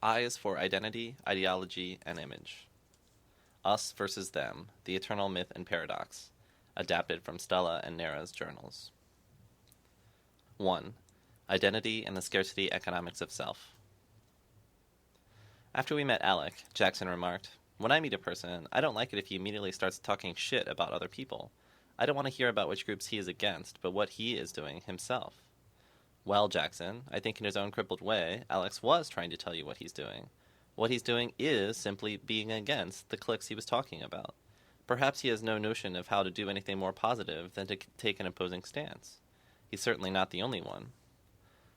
I is for identity, ideology, and image. Us versus them, the eternal myth and paradox. Adapted from Stella and Nera's journals. 1. Identity and the scarcity economics of self. After we met Alec, Jackson remarked, "When I meet a person, I don't like it if he immediately starts talking shit about other people. I don't want to hear about which groups he is against, but what he is doing himself." Well, Jackson, I think in his own crippled way, Alex was trying to tell you what he's doing. What he's doing is simply being against the cliques he was talking about. Perhaps he has no notion of how to do anything more positive than to take an opposing stance. He's certainly not the only one.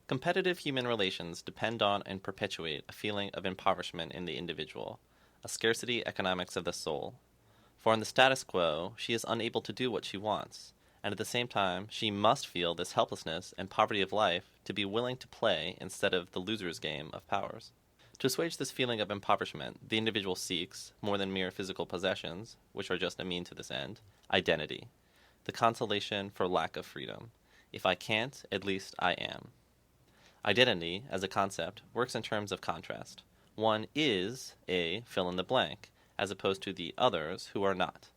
Competitive human relations depend on and perpetuate a feeling of impoverishment in the individual, a scarcity economics of the soul. For in the status quo, she is unable to do what she wants, and at the same time, she must feel this helplessness and poverty of life to be willing to play instead of the loser's game of powers. To assuage this feeling of impoverishment, the individual seeks, more than mere physical possessions, which are just a mean to this end, identity, the consolation for lack of freedom. If I can't, at least I am. Identity, as a concept, works in terms of contrast. One is a fill-in-the-blank, as opposed to the others who are not.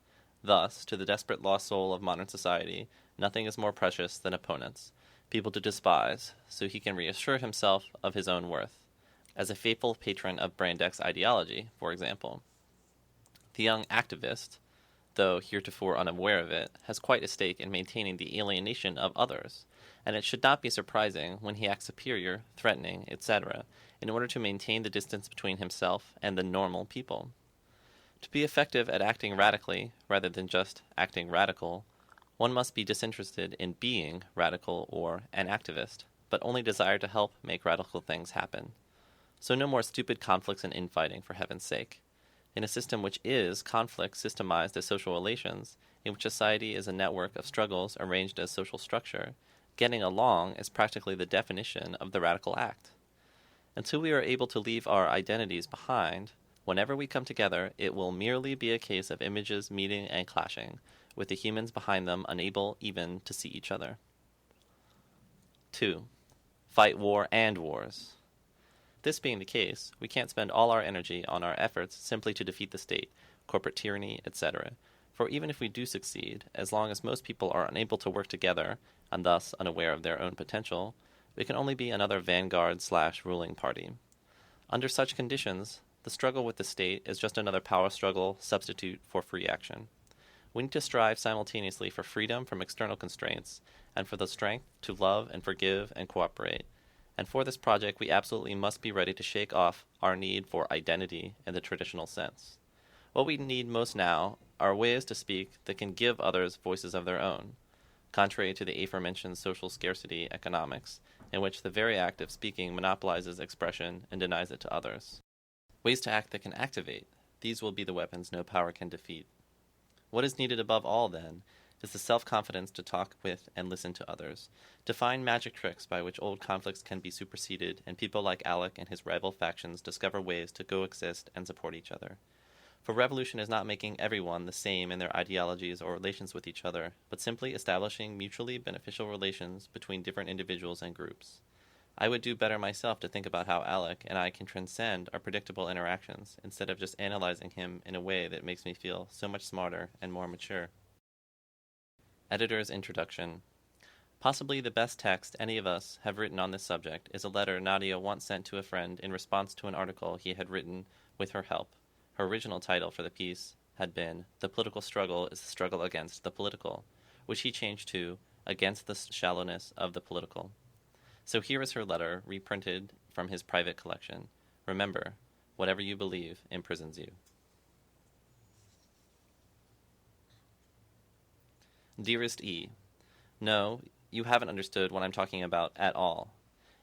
Thus, to the desperate lost soul of modern society, nothing is more precious than opponents, people to despise, so he can reassure himself of his own worth. As a faithful patron of brain X ideology, for example. The young activist, though heretofore unaware of it, has quite a stake in maintaining the alienation of others, and it should not be surprising when he acts superior, threatening, etc., in order to maintain the distance between himself and the normal people. To be effective at acting radically, rather than just acting radical, one must be disinterested in being radical or an activist, but only desire to help make radical things happen. So no more stupid conflicts and infighting, for heaven's sake. In a system which is conflict systemized as social relations, in which society is a network of struggles arranged as social structure, getting along is practically the definition of the radical act. Until we are able to leave our identities behind, whenever we come together, it will merely be a case of images meeting and clashing, with the humans behind them unable even to see each other. 2. Fight war and wars. This being the case, we can't spend all our energy on our efforts simply to defeat the state, corporate tyranny, etc., for even if we do succeed, as long as most people are unable to work together, and thus unaware of their own potential, we can only be another vanguard/ruling party. Under such conditions, the struggle with the state is just another power struggle substitute for free action. We need to strive simultaneously for freedom from external constraints, and for the strength to love and forgive and cooperate. And for this project, we absolutely must be ready to shake off our need for identity in the traditional sense. What we need most now are ways to speak that can give others voices of their own, contrary to the aforementioned social scarcity economics, in which the very act of speaking monopolizes expression and denies it to others. Ways to act that can activate. These will be the weapons no power can defeat. What is needed above all, then, is the self-confidence to talk with and listen to others, to find magic tricks by which old conflicts can be superseded and people like Alec and his rival factions discover ways to coexist and support each other. For revolution is not making everyone the same in their ideologies or relations with each other, but simply establishing mutually beneficial relations between different individuals and groups. I would do better myself to think about how Alec and I can transcend our predictable interactions, instead of just analyzing him in a way that makes me feel so much smarter and more mature. Editor's Introduction. Possibly the best text any of us have written on this subject is a letter Nadia once sent to a friend in response to an article he had written with her help. Her original title for the piece had been "The Political Struggle is the Struggle Against the Political," which he changed to "Against the Shallowness of the Political." So here is her letter, reprinted from his private collection. Remember, whatever you believe imprisons you. Dearest E., no, you haven't understood what I'm talking about at all.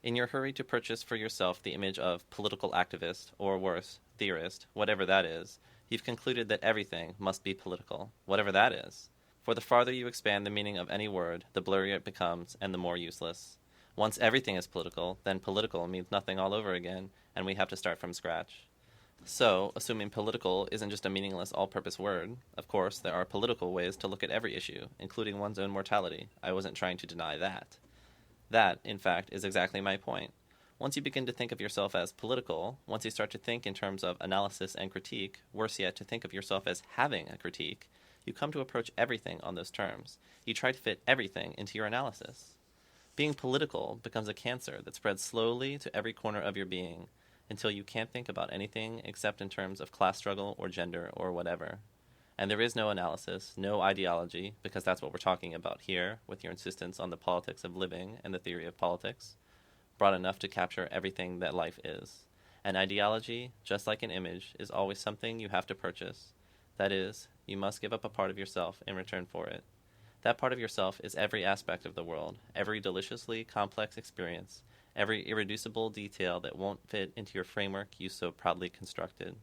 In your hurry to purchase for yourself the image of political activist, or worse, theorist, whatever that is, you've concluded that everything must be political, whatever that is. For the farther you expand the meaning of any word, the blurrier it becomes and the more useless. Once everything is political, then political means nothing all over again, and we have to start from scratch. So, assuming political isn't just a meaningless all-purpose word, of course, there are political ways to look at every issue, including one's own mortality. I wasn't trying to deny that. That, in fact, is exactly my point. Once you begin to think of yourself as political, once you start to think in terms of analysis and critique, worse yet, to think of yourself as having a critique, you come to approach everything on those terms. You try to fit everything into your analysis. Being political becomes a cancer that spreads slowly to every corner of your being until you can't think about anything except in terms of class struggle or gender or whatever. And there is no analysis, no ideology, because that's what we're talking about here with your insistence on the politics of living and the theory of politics, broad enough to capture everything that life is. An ideology, just like an image, is always something you have to purchase. That is, you must give up a part of yourself in return for it. That part of yourself is every aspect of the world, every deliciously complex experience, every irreducible detail that won't fit into your framework you so proudly constructed.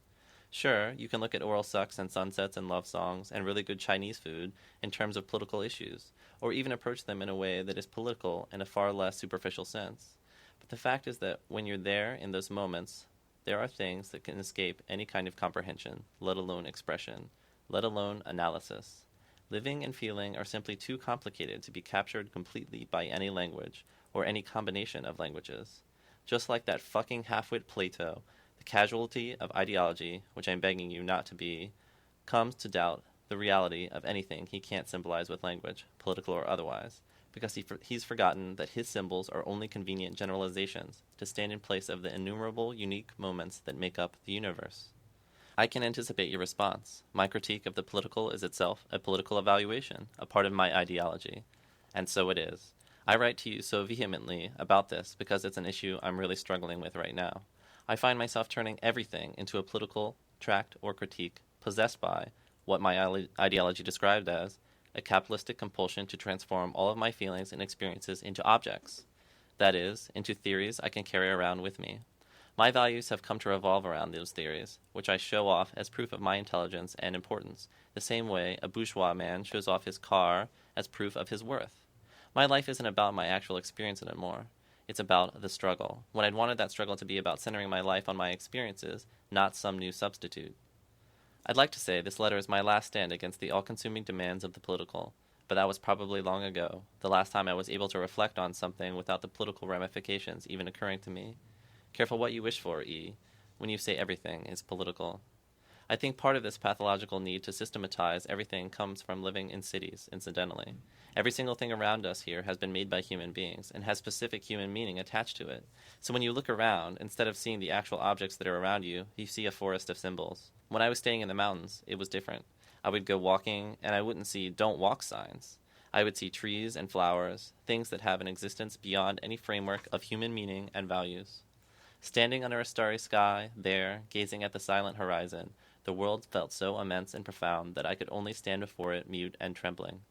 Sure, you can look at oral sex and sunsets and love songs and really good Chinese food in terms of political issues, or even approach them in a way that is political in a far less superficial sense. But the fact is that when you're there in those moments, there are things that can escape any kind of comprehension, let alone expression, let alone analysis. Living and feeling are simply too complicated to be captured completely by any language, or any combination of languages. Just like that fucking half-wit Plato, the casualty of ideology, which I'm begging you not to be, comes to doubt the reality of anything he can't symbolize with language, political or otherwise, because he's forgotten that his symbols are only convenient generalizations to stand in place of the innumerable unique moments that make up the universe. I can anticipate your response. My critique of the political is itself a political evaluation, a part of my ideology. And so it is. I write to you so vehemently about this because it's an issue I'm really struggling with right now. I find myself turning everything into a political tract or critique, possessed by what my ideology described as a capitalistic compulsion to transform all of my feelings and experiences into objects. That is, into theories I can carry around with me. My values have come to revolve around those theories, which I show off as proof of my intelligence and importance, the same way a bourgeois man shows off his car as proof of his worth. My life isn't about my actual experience anymore. It's about the struggle, when I'd wanted that struggle to be about centering my life on my experiences, not some new substitute. I'd like to say this letter is my last stand against the all-consuming demands of the political, but that was probably long ago, the last time I was able to reflect on something without the political ramifications even occurring to me. Careful what you wish for, E, when you say everything is political. I think part of this pathological need to systematize everything comes from living in cities, incidentally. Every single thing around us here has been made by human beings and has specific human meaning attached to it. So when you look around, instead of seeing the actual objects that are around you, you see a forest of symbols. When I was staying in the mountains, it was different. I would go walking, and I wouldn't see "don't walk" signs. I would see trees and flowers, things that have an existence beyond any framework of human meaning and values. Standing under a starry sky, there, gazing at the silent horizon, the world felt so immense and profound that I could only stand before it mute and trembling.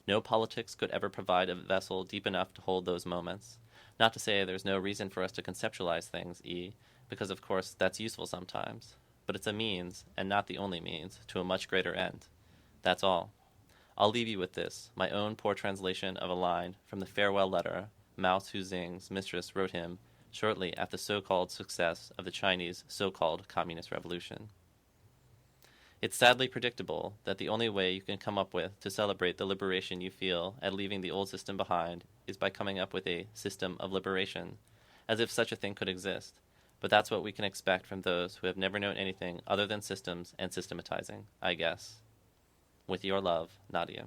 No politics could ever provide a vessel deep enough to hold those moments. Not to say there's no reason for us to conceptualize things, E, because of course that's useful sometimes. But it's a means, and not the only means, to a much greater end. That's all. I'll leave you with this, my own poor translation of a line from the farewell letter Mao Zedong's mistress wrote him shortly after the so-called success of the Chinese so-called Communist Revolution. It's sadly predictable that the only way you can come up with to celebrate the liberation you feel at leaving the old system behind is by coming up with a system of liberation, as if such a thing could exist. But that's what we can expect from those who have never known anything other than systems and systematizing, I guess. With your love, Nadia.